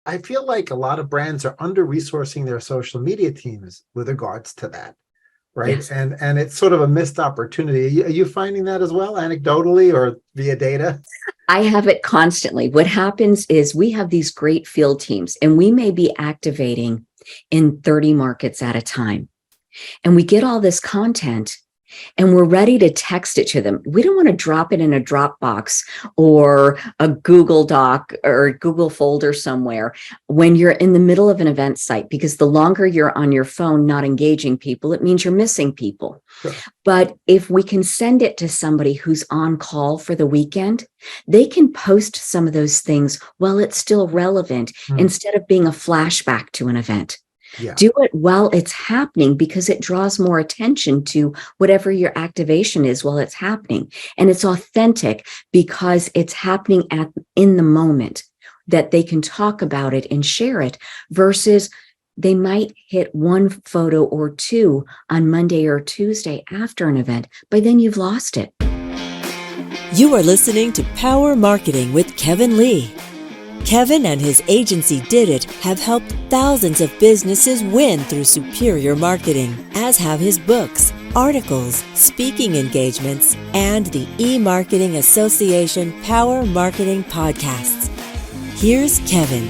I feel like a lot of brands are under-resourcing their social media teams with regards to that, right? Yes. And it's sort of a missed opportunity. Are you finding that as well, anecdotally or via data? I have it constantly. What happens is we have these great field teams, and we may be activating in 30 markets at a time. And we get all this content and we're ready to text it to them. We don't want to drop it in a Dropbox or a Google Doc or Google folder somewhere when you're in the middle of an event site, because the longer you're on your phone not engaging people, it means you're missing people. Sure. But if we can send it to somebody who's on call for the weekend, they can post some of those things while it's still relevant instead of being a flashback to an event. Yeah. Do it while it's happening, because it draws more attention to whatever your activation is while it's happening. And it's authentic because it's happening in the moment that they can talk about it and share it, versus they might hit one photo or two on Monday or Tuesday after an event. By then you've lost it. You are listening to Power Marketing with Kevin Lee. Kevin and his agency Did It have helped thousands of businesses win through superior marketing, as have his books, articles, speaking engagements, and the eMarketing Association Power Marketing podcasts. Here's Kevin.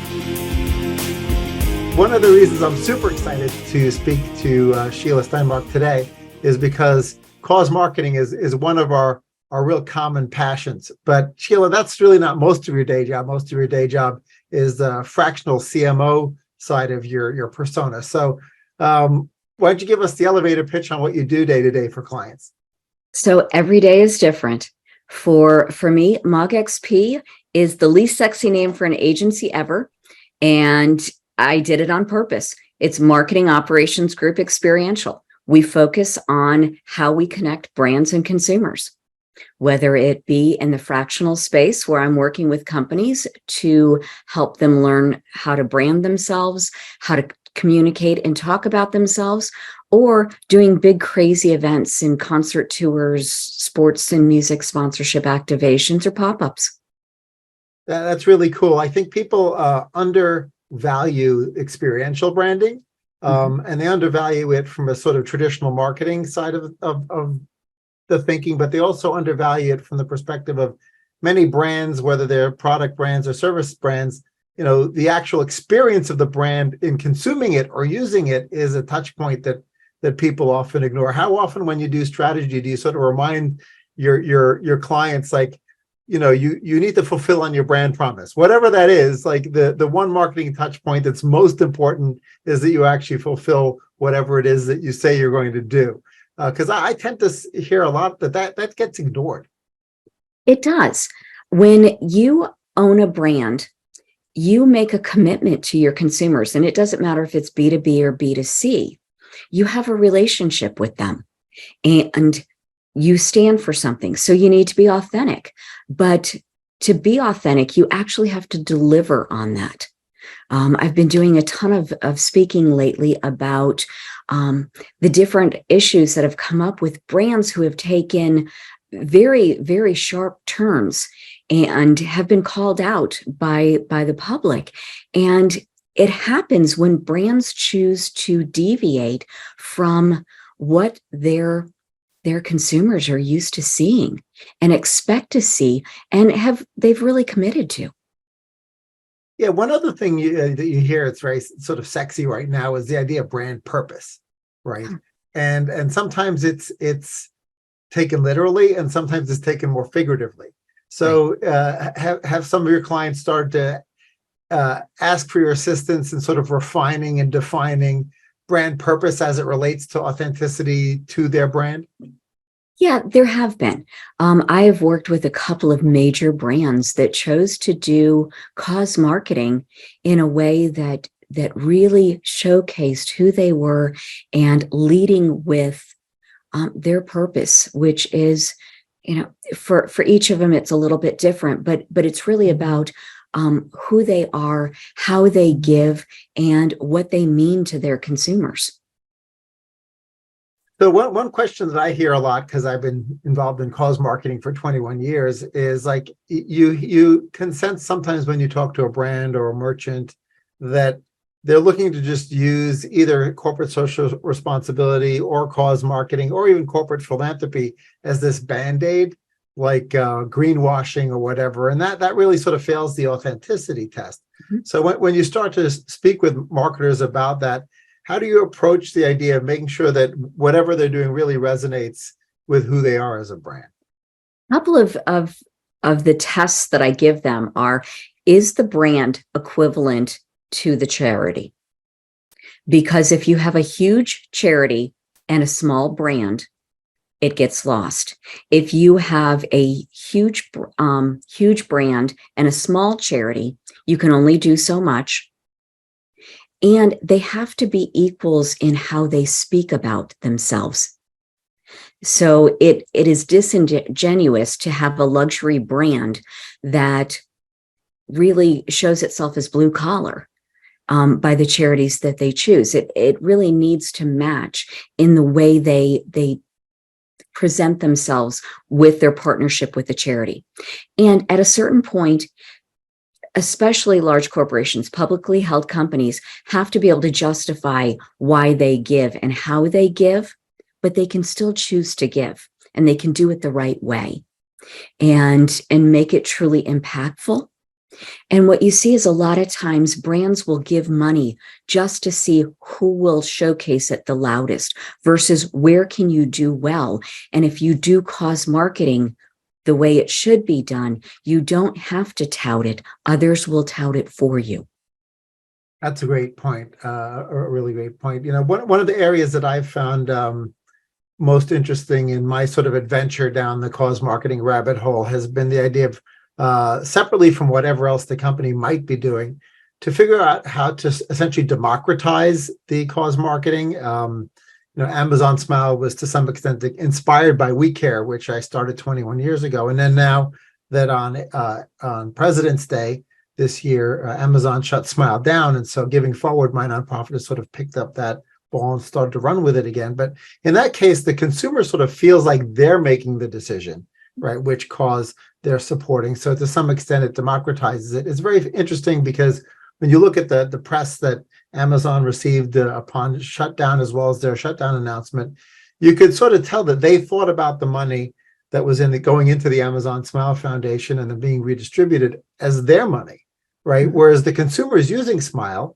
One of the reasons I'm super excited to speak to Sheila Steinmark today is because cause marketing is one of our real common passions. But Sheila, that's really not most of your day job. Most of your day job is the fractional CMO side of your persona. So why don't you give us the elevator pitch on what you do day to day for clients? So every day is different. For me, MOGXP is the least sexy name for an agency ever. And I did it on purpose. It's Marketing Operations Group Experiential. We focus on how we connect brands and consumers, whether it be in the fractional space where I'm working with companies to help them learn how to brand themselves, how to communicate and talk about themselves, or doing big crazy events in concert tours, sports and music sponsorship activations, or pop-ups. That's really cool. I think people undervalue experiential branding, and they undervalue it from a sort of traditional marketing side of the thinking, but they also undervalue it from the perspective of many brands, whether they're product brands or service brands. The actual experience of the brand in consuming it or using it is a touch point that people often ignore. How often when you do strategy do you sort of remind your clients, like, you need to fulfill on your brand promise, whatever that is? Like the one marketing touch point that's most important is that you actually fulfill whatever it is that you say you're going to do. Because I tend to hear a lot that gets ignored. It does. When you own a brand, you make a commitment to your consumers, and it doesn't matter if it's B2B or B2C. You have a relationship with them and you stand for something. So you need to be authentic. But to be authentic, you actually have to deliver on that. I've been doing a ton of speaking lately about the different issues that have come up with brands who have taken very, very sharp turns and have been called out by the public. And it happens when brands choose to deviate from what their consumers are used to seeing and expect to see, and they've really committed to. Yeah, one other thing that you hear, it's very sort of sexy right now, is the idea of brand purpose, right? And sometimes it's taken literally, and sometimes it's taken more figuratively. So have some of your clients started to ask for your assistance in sort of refining and defining brand purpose as it relates to authenticity to their brand? Yeah, there have been. I have worked with a couple of major brands that chose to do cause marketing in a way that really showcased who they were and leading with their purpose, which is, for each of them, it's a little bit different, but it's really about who they are, how they give, and what they mean to their consumers. So one question that I hear a lot, because I've been involved in cause marketing for 21 years, is like you can sense sometimes when you talk to a brand or a merchant that they're looking to just use either corporate social responsibility or cause marketing or even corporate philanthropy as this band-aid, like greenwashing or whatever. And that really sort of fails the authenticity test. So when you start to speak with marketers about that, how do you approach the idea of making sure that whatever they're doing really resonates with who they are as a brand? A couple of the tests that I give them are, is the brand equivalent to the charity? Because if you have a huge charity and a small brand, it gets lost. If you have a huge brand and a small charity, you can only do so much. And they have to be equals in how they speak about themselves. So it is disingenuous to have a luxury brand that really shows itself as blue collar by the charities that they choose. It really needs to match in the way they present themselves with their partnership with the charity. And at a certain point, especially large corporations, publicly held companies have to be able to justify why they give and how they give, but they can still choose to give, and they can do it the right way and make it truly impactful. And what you see is a lot of times brands will give money just to see who will showcase it the loudest versus where can you do well. And if you do cause marketing the way it should be done, you don't have to tout it. Others will tout it for you. That's a great point, a really great point. You know, one of the areas that I've found most interesting in my sort of adventure down the cause marketing rabbit hole has been the idea of separately from whatever else the company might be doing, to figure out how to essentially democratize the cause marketing. Amazon Smile was to some extent inspired by We Care, which I started 21 years ago. And then now that on President's Day this year, Amazon shut Smile down. And so Giving Forward, my nonprofit, has sort of picked up that ball and started to run with it again. But in that case, the consumer sort of feels like they're making the decision, right, which cause they're supporting. So to some extent, it democratizes it. It's very interesting because when you look at the press that Amazon received upon shutdown, as well as their shutdown announcement, you could sort of tell that they thought about the money that was going into the Amazon Smile Foundation and then being redistributed as their money, right? Whereas the consumers using Smile,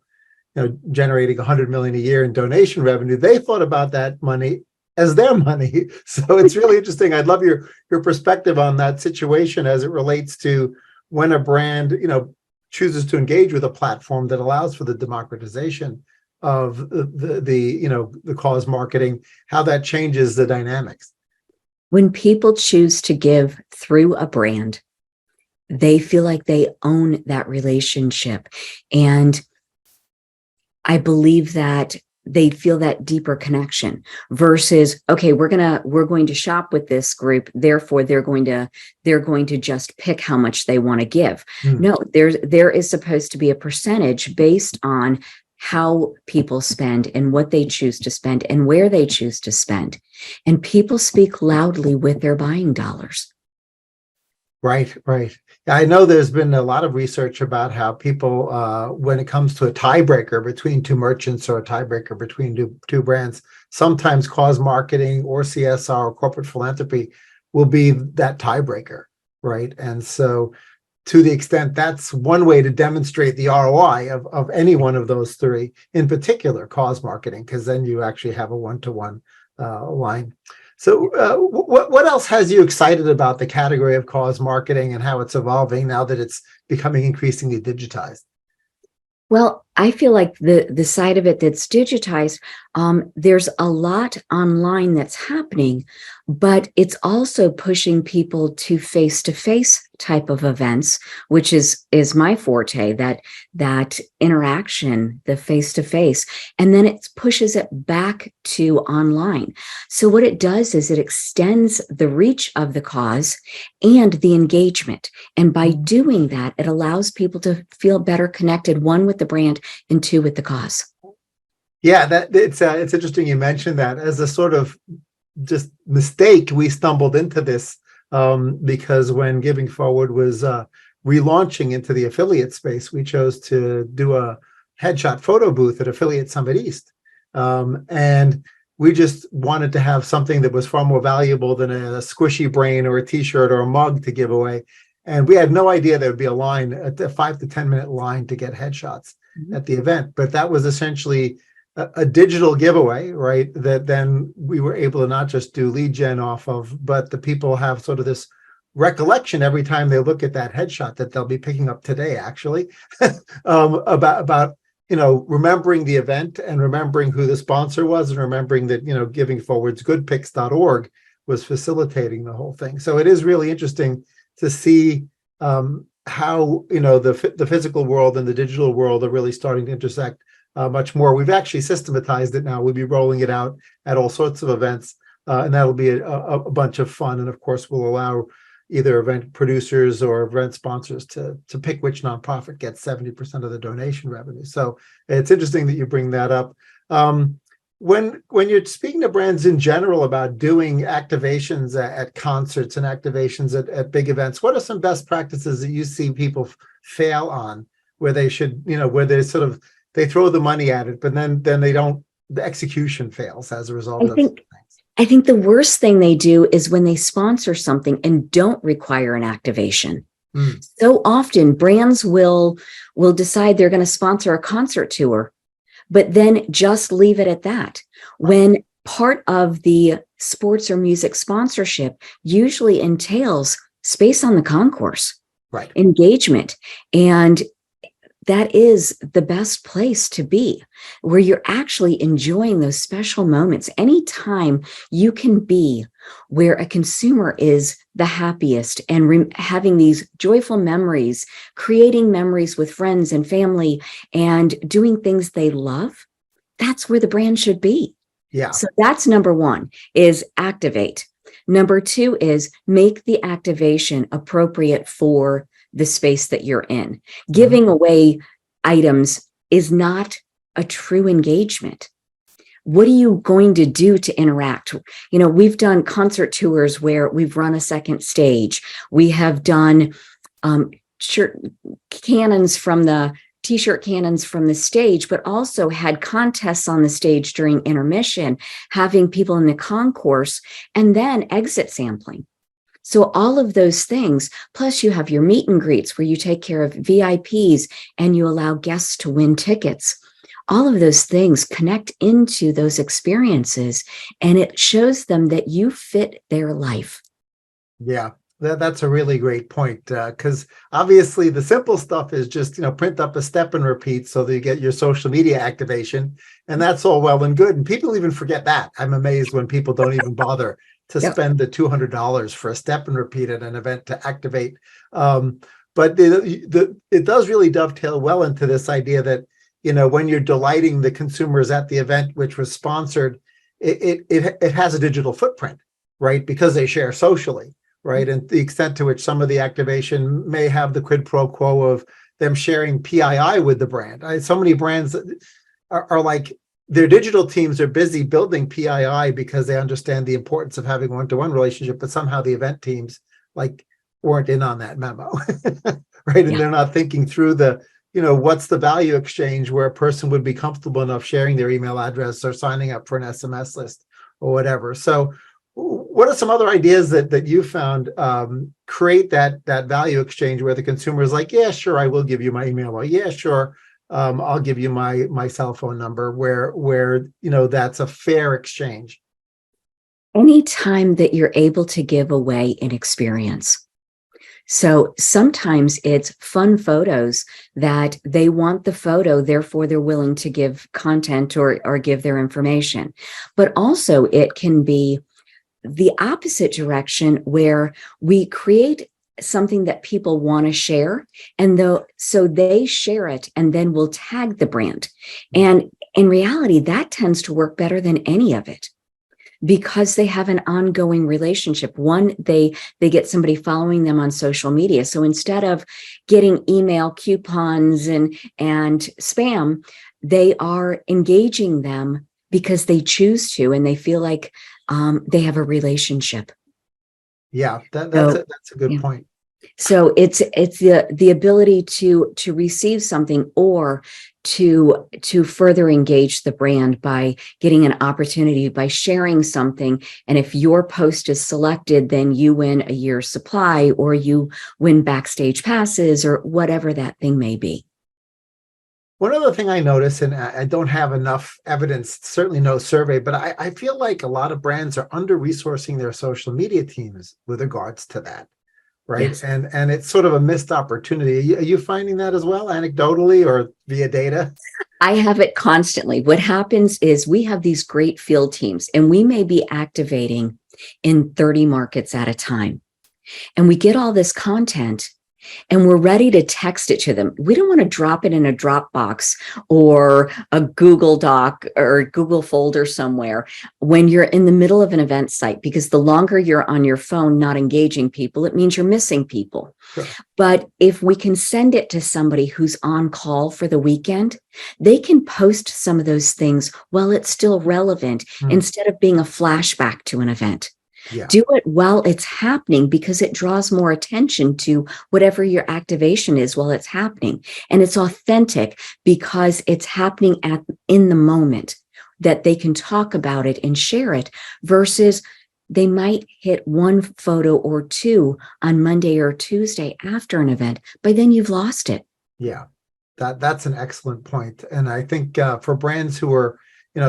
generating $100 million a year in donation revenue, they thought about that money as their money. So it's really interesting. I'd love your perspective on that situation as it relates to when a brand, chooses to engage with a platform that allows for the democratization of the cause marketing, how that changes the dynamics. When people choose to give through a brand, they feel like they own that relationship. And I believe that they feel that deeper connection versus, okay, we're going to shop with this group, therefore they're going to just pick how much they want to give. No, there is supposed to be a percentage based on how people spend and what they choose to spend and where they choose to spend. And people speak loudly with their buying dollars. Right. I know there's been a lot of research about how people, when it comes to a tiebreaker between two merchants or a tiebreaker between two brands, sometimes cause marketing or CSR or corporate philanthropy will be that tiebreaker, right? And so to the extent that's one way to demonstrate the ROI of any one of those three, in particular cause marketing, because then you actually have a one-to-one line. So what else has you excited about the category of cause marketing and how it's evolving now that it's becoming increasingly digitized? Well, I feel like the side of it that's digitized, there's a lot online that's happening, but it's also pushing people to face-to-face type of events, which is my forte, that interaction, the face-to-face, and then it pushes it back to online. So what it does is it extends the reach of the cause and the engagement. And by doing that, it allows people to feel better connected, one with the brand and two with the cause. Yeah, it's interesting you mentioned that. As a sort of just mistake, we stumbled into this because when Giving Forward was relaunching into the affiliate space, we chose to do a headshot photo booth at Affiliate Summit East. And we just wanted to have something that was far more valuable than a squishy brain or a t-shirt or a mug to give away. And we had no idea there would be a line, a 5 to 10 minute line to get headshots at the event. But that was essentially a digital giveaway, right? That then we were able to not just do lead gen off of, but the people have sort of this recollection every time they look at that headshot that they'll be picking up today, actually, about remembering the event and remembering who the sponsor was and remembering that, Giving Forward's goodpics.org was facilitating the whole thing. So it is really interesting to see how, the physical world and the digital world are really starting to intersect much more. We've actually systematized it now. We'll be rolling it out at all sorts of events, and that'll be a bunch of fun. And of course, we'll allow either event producers or event sponsors to pick which nonprofit gets 70% of the donation revenue. So it's interesting that you bring that up. When you're speaking to brands in general about doing activations at concerts and activations at big events, what are some best practices that you see people fail on, where they should, where they they throw the money at it, but then they don't, the execution fails as a result of things? I think the worst thing they do is when they sponsor something and don't require an activation. So often brands will decide they're going to sponsor a concert tour, but then just leave it at that. When part of the sports or music sponsorship usually entails space on the concourse, right? Engagement. And that is the best place to be, where you're actually enjoying those special moments. Anytime you can be where a consumer is the happiest and having these joyful memories, creating memories with friends and family and doing things they love, that's where the brand should be. Yeah. So that's number one, is activate. Number two is make the activation appropriate for the space that you're in. Giving away items is not a true engagement. What are you going to do to interact? We've done concert tours where we've run a second stage. We have done t-shirt cannons from the stage, but also had contests on the stage during intermission, having people in the concourse, and then exit sampling. So all of those things, plus you have your meet and greets where you take care of VIPs and you allow guests to win tickets. All of those things connect into those experiences, and it shows them that you fit their life. Yeah, that's a really great point, because obviously the simple stuff is just, print up a step and repeat so that you get your social media activation, and that's all well and good. And people even forget that. I'm amazed when people don't even bother to spend the $200 for a step and repeat at an event to activate. But it does really dovetail well into this idea that, when you're delighting the consumers at the event, which was sponsored, it has a digital footprint, right? Because they share socially, right? And the extent to which some of the activation may have the quid pro quo of them sharing PII with the brand. So many brands are like, their digital teams are busy building PII because they understand the importance of having one-to-one relationship, but somehow the event teams weren't in on that memo, right? And they're not thinking through what's the value exchange where a person would be comfortable enough sharing their email address or signing up for an SMS list or whatever. So what are some other ideas that you found create that value exchange where the consumer is like, yeah, sure, I will give you my email, or yeah, sure, I'll give you my cell phone number, where that's a fair exchange? Anytime that you're able to give away an experience. So sometimes it's fun photos that they want the photo, therefore they're willing to give content or give their information. But also it can be the opposite direction, where we create something that people want to share, so they share it and then we'll tag the brand. And in reality, that tends to work better than any of it, because they have an ongoing relationship. One, they get somebody following them on social media. So instead of getting email coupons and spam, they are engaging them because they choose to, and they feel like they have a relationship. Yeah, that's a good point. So it's the ability to receive something or to further engage the brand by getting an opportunity by sharing something. And if your post is selected, then you win a year's supply, or you win backstage passes, or whatever that thing may be. One other thing I notice, and I don't have enough evidence, certainly no survey, but I feel like a lot of brands are under-resourcing their social media teams with regards to that, right? Yes. And it's sort of a missed opportunity. Are you finding that as well, anecdotally or via data? I have it constantly. What happens is we have these great field teams, and we may be activating in 30 markets at a time. And we get all this content, and we're ready to text it to them. We don't want to drop it in a Dropbox or a Google Doc or a Google folder somewhere when you're in the middle of an event site, because the longer you're on your phone not engaging people, it means you're missing people. Sure. But if we can send it to somebody who's on call for the weekend, they can post some of those things while it's still relevant, instead of being a flashback to an event. Yeah. Do it while it's happening, because it draws more attention to whatever your activation is while it's happening. And it's authentic because it's happening in the moment that they can talk about it and share it, versus they might hit one photo or two on Monday or Tuesday after an event, but then you've lost it. Yeah, that's an excellent point. And I think for brands who are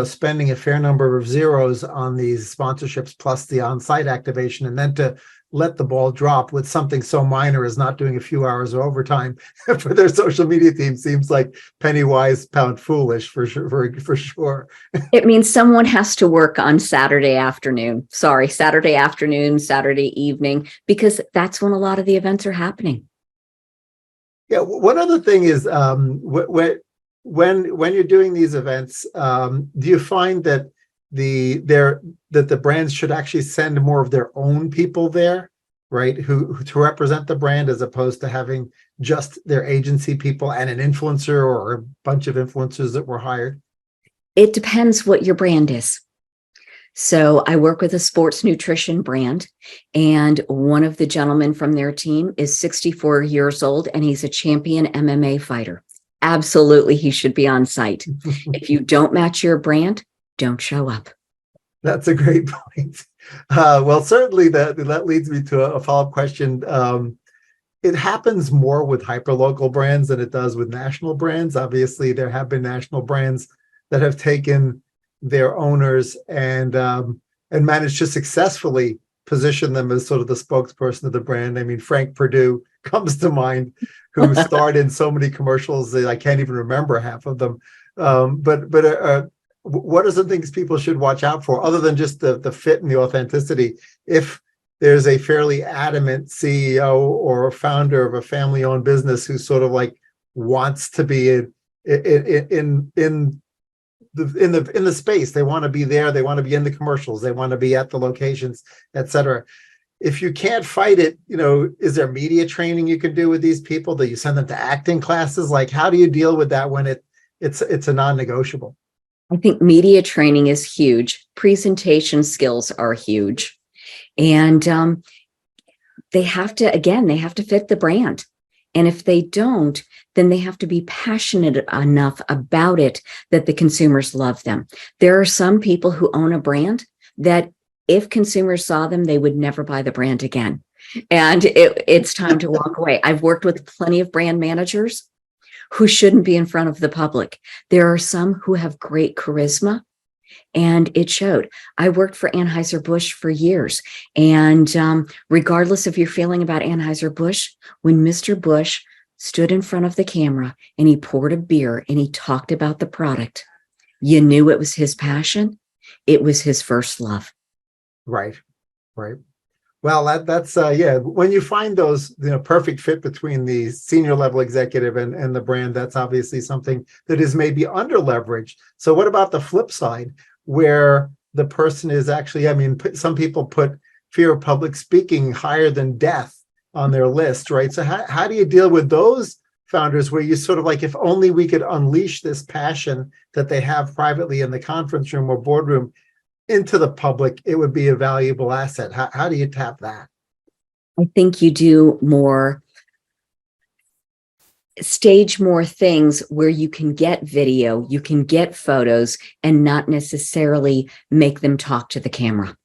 spending a fair number of zeros on these sponsorships plus the on-site activation, and then to let the ball drop with something so minor as not doing a few hours of overtime for their social media team seems like penny wise, pound foolish for sure. It means someone has to work on Saturday afternoon, Saturday evening, because that's when a lot of the events are happening. Yeah, one other thing is when you're doing these events, do you find that the brands should actually send more of their own people there, right? Who to represent the brand, as opposed to having just their agency people and an influencer or a bunch of influencers that were hired? It depends what your brand is. So I work with a sports nutrition brand, and one of the gentlemen from their team is 64 years old, and he's a champion MMA fighter. Absolutely, he should be on site. If you don't match your brand, don't show up. That's a great point. Well, certainly that leads me to a follow-up question. It happens more with hyperlocal brands than it does with national brands. Obviously, there have been national brands that have taken their owners and managed to successfully position them as sort of the spokesperson of the brand. I mean, Frank Perdue comes to mind, who starred in so many commercials that I can't even remember half of them. But what are some things people should watch out for, other than just the fit and the authenticity, if there's a fairly adamant CEO or founder of a family-owned business who sort of like wants to be in the space? They want to be there, they want to be in the commercials, they want to be at the locations, etc. If you can't fight it, is there media training you can do with these people? Do you send them to acting classes? Like, how do you deal with that when it's a non-negotiable? I think media training is huge. Presentation skills are huge. And they have to fit the brand. And if they don't, then they have to be passionate enough about it that the consumers love them. There are some people who own a brand that if consumers saw them, they would never buy the brand again. And it's time to walk away. I've worked with plenty of brand managers who shouldn't be in front of the public. There are some who have great charisma, and it showed. I worked for Anheuser-Busch for years. And regardless of your feeling about Anheuser-Busch, when Mr. Busch stood in front of the camera and he poured a beer and he talked about the product, you knew it was his passion. It was his first love. Right. Well, that's when you find those perfect fit between the senior level executive and the brand, that's obviously something that is maybe under leveraged. So what about the flip side, where the person is actually, some people put fear of public speaking higher than death on their list, right? So how do you deal with those founders where you sort of like, if only we could unleash this passion that they have privately in the conference room or boardroom into the public, it would be a valuable asset? How do you tap that? I think you do more stage more things where you can get video, you can get photos, and not necessarily make them talk to the camera.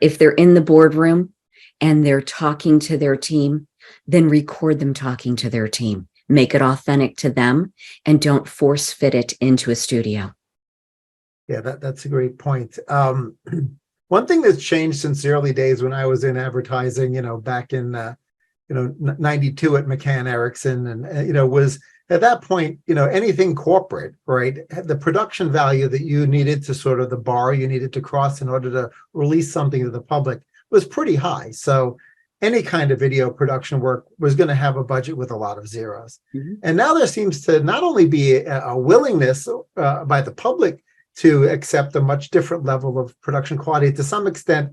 If they're in the boardroom and they're talking to their team, then record them talking to their team. Make it authentic to them and don't force fit it into a studio. Yeah, that's a great point. One thing that's changed since the early days when I was in advertising, back in 92 at McCann Erickson, and was at that point, anything corporate, right? The production value that you needed to sort of the bar you needed to cross in order to release something to the public was pretty high. So any kind of video production work was going to have a budget with a lot of zeros. Mm-hmm. And now there seems to not only be a willingness by the public to accept a much different level of production quality. To some extent,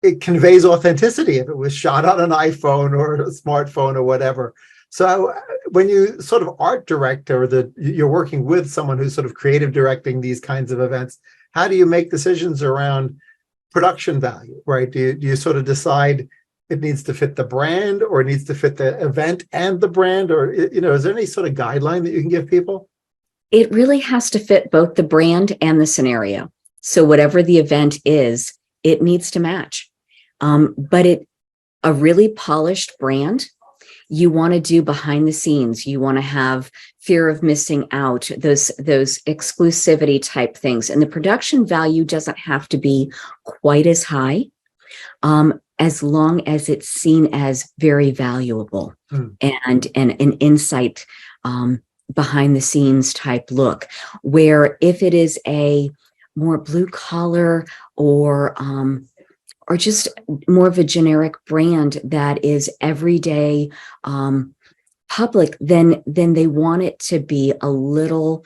it conveys authenticity if it was shot on an iPhone or a smartphone or whatever. So when you sort of art direct, or you're working with someone who's sort of creative directing these kinds of events, how do you make decisions around production value, right? Do you sort of decide it needs to fit the brand, or it needs to fit the event and the brand, or, is there any sort of guideline that you can give people? It really has to fit both the brand and the scenario. So whatever the event is, it needs to match. But a really polished brand, you want to do behind the scenes. You want to have fear of missing out, those exclusivity type things. And the production value doesn't have to be quite as high, as long as it's seen as very valuable and an insight, behind the scenes type look, where if it is a more blue collar or just more of a generic brand that is everyday public, then they want it to be a little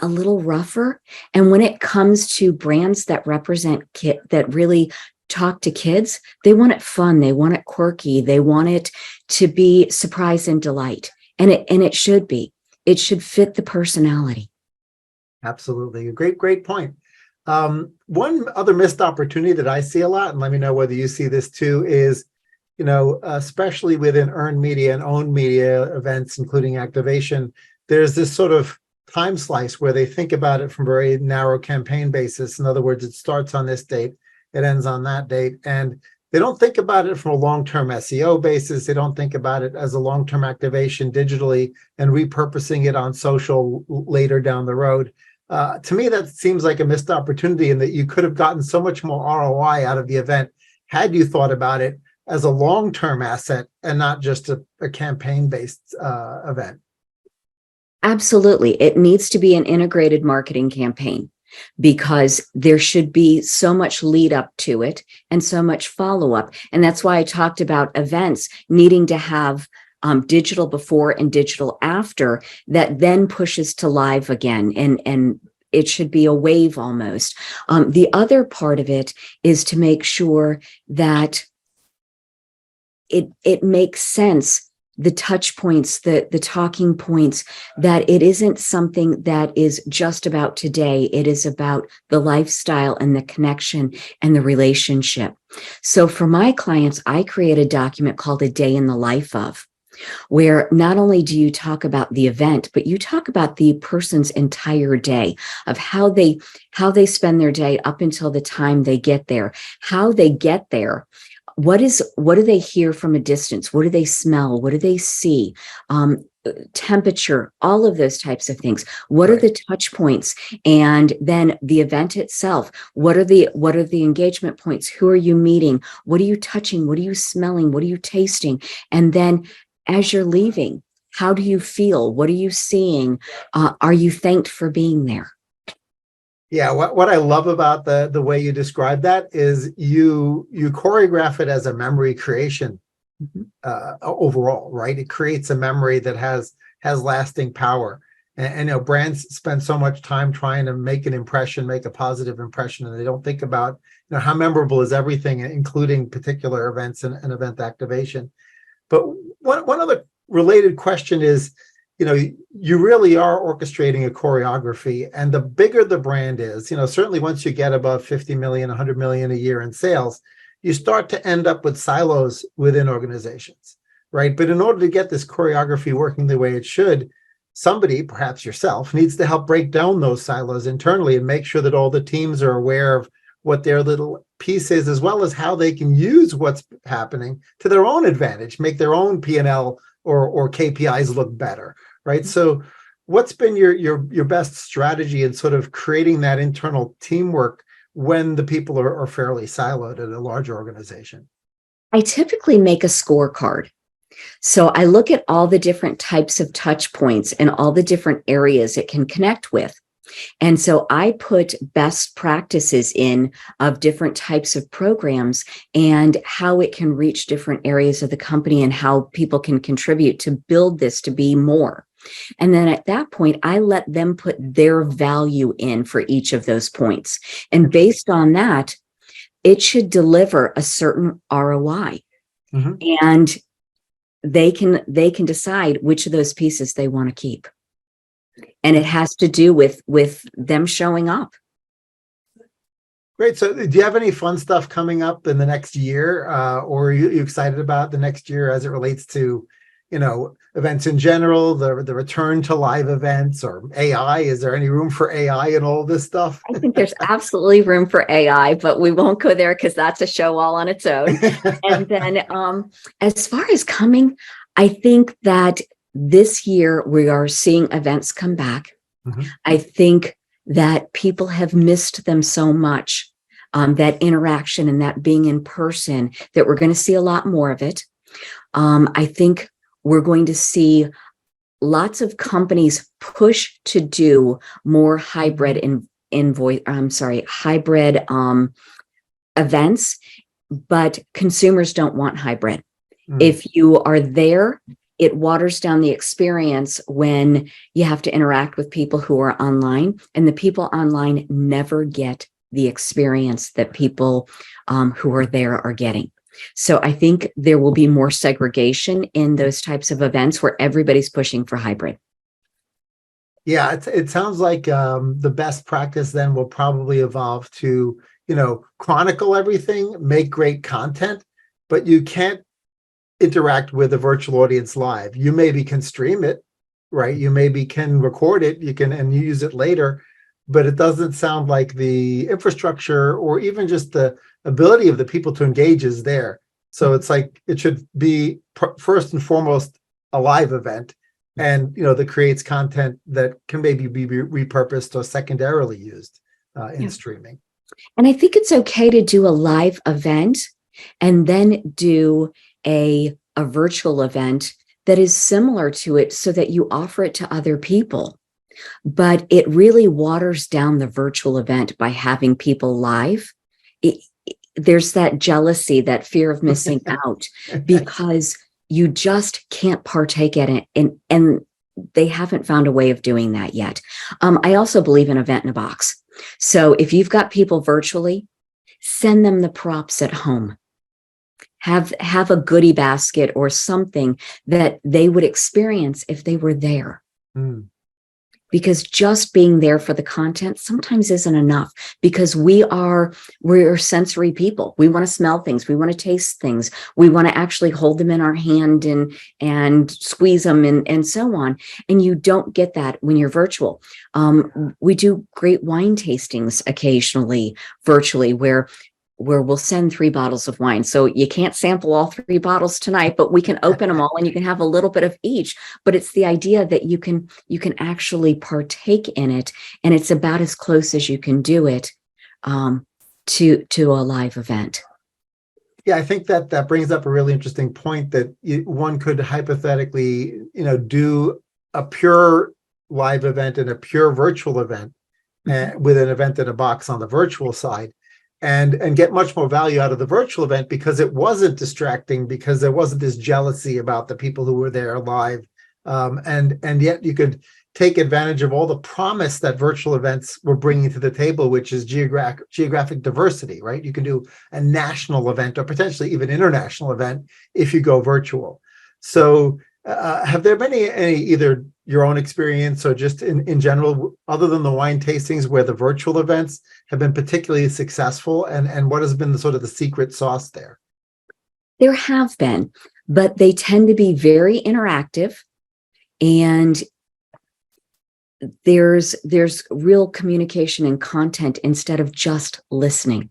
rougher. And when it comes to brands that represent that really talk to kids, they want it fun, they want it quirky, they want it to be surprise and delight. And it should be. It should fit the personality. Absolutely. A great point. One other missed opportunity that I see a lot, and let me know whether you see this too, is, especially within earned media and owned media events, including activation, there's this sort of time slice where they think about it from a very narrow campaign basis. In other words, it starts on this date, it ends on that date. And they don't think about it from a long-term SEO basis. They don't think about it as a long-term activation digitally and repurposing it on social later down the road. To me, that seems like a missed opportunity, and that you could have gotten so much more ROI out of the event had you thought about it as a long-term asset and not just a campaign-based event. Absolutely. It needs to be an integrated marketing campaign, because there should be so much lead up to it and so much follow up. And that's why I talked about events needing to have digital before and digital after, that then pushes to live again. And it should be a wave almost. The other part of it is to make sure that it makes sense, the touch points, the talking points, that it isn't something that is just about today. It is about the lifestyle and the connection and the relationship. So for my clients, I create a document called A Day in the Life of, where not only do you talk about the event, but you talk about the person's entire day, of how they spend their day up until the time they get there, how they get there. What do they hear from a distance? What do they smell? What do they see? Temperature, all of those types of things. What are the touch points? And then the event itself. What are the engagement points? Who are you meeting? What are you touching? What are you smelling? What are you tasting? And then as you're leaving, how do you feel? What are you seeing? Are you thanked for being there? Yeah, what I love about the way you describe that is you choreograph it as a memory creation overall, right? It creates a memory that has lasting power. And brands spend so much time trying to make an impression, make a positive impression, and they don't think about how memorable is everything, including particular events and event activation. But one other related question is, you really are orchestrating a choreography, and the bigger the brand is, certainly once you get above 50 million, 100 million a year in sales, you start to end up with silos within organizations. right? But in order to get this choreography working the way it should, somebody, perhaps yourself, needs to help break down those silos internally and make sure that all the teams are aware of what their little piece is, as well as how they can use what's happening to their own advantage, make their own P&L or KPIs look better, right? So what's been your best strategy in sort of creating that internal teamwork when the people are fairly siloed at a large organization? I typically make a scorecard. So I look at all the different types of touch points and all the different areas it can connect with. And so I put best practices in of different types of programs and how it can reach different areas of the company and how people can contribute to build this to be more. And then at that point, I let them put their value in for each of those points. And based on that, it should deliver a certain ROI. Mm-hmm. And they can decide which of those pieces they want to keep. And it has to do with them showing up. Great. So do you have any fun stuff coming up in the next year, or are you excited about the next year as it relates to, events in general, the return to live events, or AI? Is there any room for AI in all of this stuff? I think there's absolutely room for AI, but we won't go there because that's a show all on its own. And then as far as coming, I think that this year we are seeing events come back. Mm-hmm. I think that people have missed them so much, that interaction and that being in person, that we're going to see a lot more of it. I think we're going to see lots of companies push to do more hybrid hybrid events, but consumers don't want hybrid. If you are there, it waters down the experience when you have to interact with people who are online, and the people online never get the experience that people who are there are getting. So I think there will be more segregation in those types of events where everybody's pushing for hybrid. Yeah, it sounds like the best practice then will probably evolve to, chronicle everything, make great content, but you can't interact with a virtual audience live. You maybe can stream it, right? You maybe can record it, you can and use it later, but it doesn't sound like the infrastructure or even just the ability of the people to engage is there. So it's like it should be first and foremost a live event, and that creates content that can maybe be repurposed or secondarily used in streaming. And I think it's okay to do a live event and then do a virtual event that is similar to it so that you offer it to other people. But it really waters down the virtual event by having people live. There's that jealousy, that fear of missing out, because you just can't partake in it. And they haven't found a way of doing that yet. I also believe in event in a box. So if you've got people virtually, send them the props at home. Have a goodie basket or something that they would experience if they were there. Because just being there for the content sometimes isn't enough, because we're sensory people. We want to smell things. We want to taste things. We want to actually hold them in our hand and squeeze them and so on. And you don't get that when you're virtual. We do great wine tastings occasionally virtually where we'll send 3 bottles of wine. So you can't sample all 3 bottles tonight, but we can open them all and you can have a little bit of each. But it's the idea that you can actually partake in it. And it's about as close as you can do it to a live event. Yeah, I think that brings up a really interesting point that one could hypothetically, do a pure live event and a pure virtual event with an event in a box on the virtual side. And get much more value out of the virtual event because it wasn't distracting, because there wasn't this jealousy about the people who were there live. And yet you could take advantage of all the promise that virtual events were bringing to the table, which is geographic diversity, right? You can do a national event or potentially even international event if you go virtual. So have there been any either your own experience or just in general, other than the wine tastings, where the virtual events have been particularly successful, and what has been the sort of the secret sauce there? There have been, but they tend to be very interactive, and there's real communication and content instead of just listening.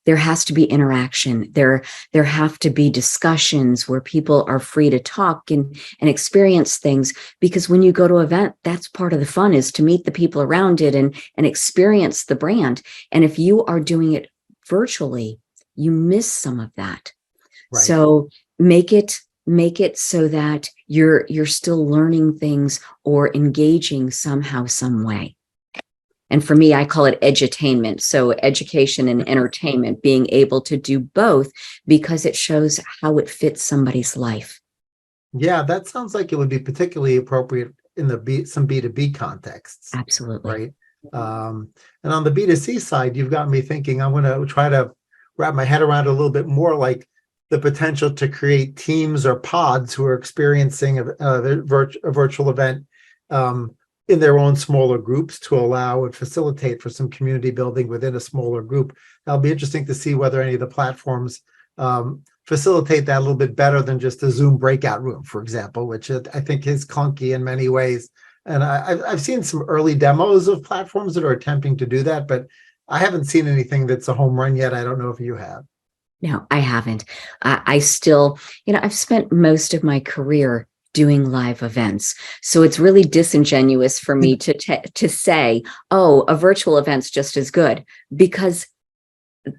There has to be interaction. There have to be discussions where people are free to talk and experience things, because when you go to an event, that's part of the fun, is to meet the people around it and experience the brand. And if you are doing it virtually, you miss some of that. Right. So make it so that you're still learning things or engaging somehow, some way. And for me, I call it edutainment. So education and entertainment, being able to do both, because it shows how it fits somebody's life. Yeah, that sounds like it would be particularly appropriate in some B2B contexts. Absolutely. Right. And on the B2C side, you've got me thinking, I'm going to try to wrap my head around it a little bit more, like the potential to create teams or pods who are experiencing a virtual event in their own smaller groups, to allow and facilitate for some community building within a smaller group. That'll be interesting to see whether any of the platforms facilitate that a little bit better than just a Zoom breakout room, for example, which I think is clunky in many ways. And I've seen some early demos of platforms that are attempting to do that, but I haven't seen anything that's a home run yet. I don't know if you have. No, I haven't. I still, I've spent most of my career doing live events. So it's really disingenuous for me to say, oh, a virtual event's just as good, because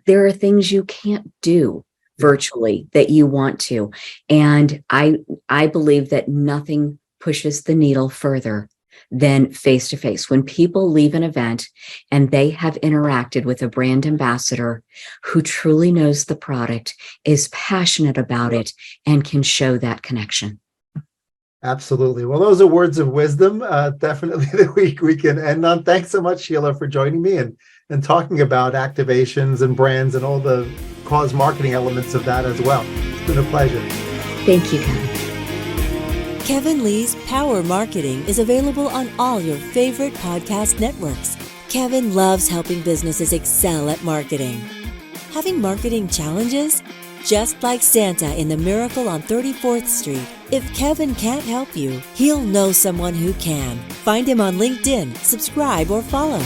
there are things you can't do virtually that you want to. And I believe that nothing pushes the needle further than face-to-face. When people leave an event and they have interacted with a brand ambassador who truly knows the product, is passionate about it, and can show that connection. Absolutely. Well, those are words of wisdom, definitely, that we can end on. Thanks so much, Sheila, for joining me and talking about activations and brands and all the cause marketing elements of that as well. It's been a pleasure. Thank you, Kevin. Kevin Lee's Power Marketing is available on all your favorite podcast networks. Kevin loves helping businesses excel at marketing. Having marketing challenges? Just like Santa in The Miracle on 34th Street, if Kevin can't help you, he'll know someone who can. Find him on LinkedIn, subscribe, or follow.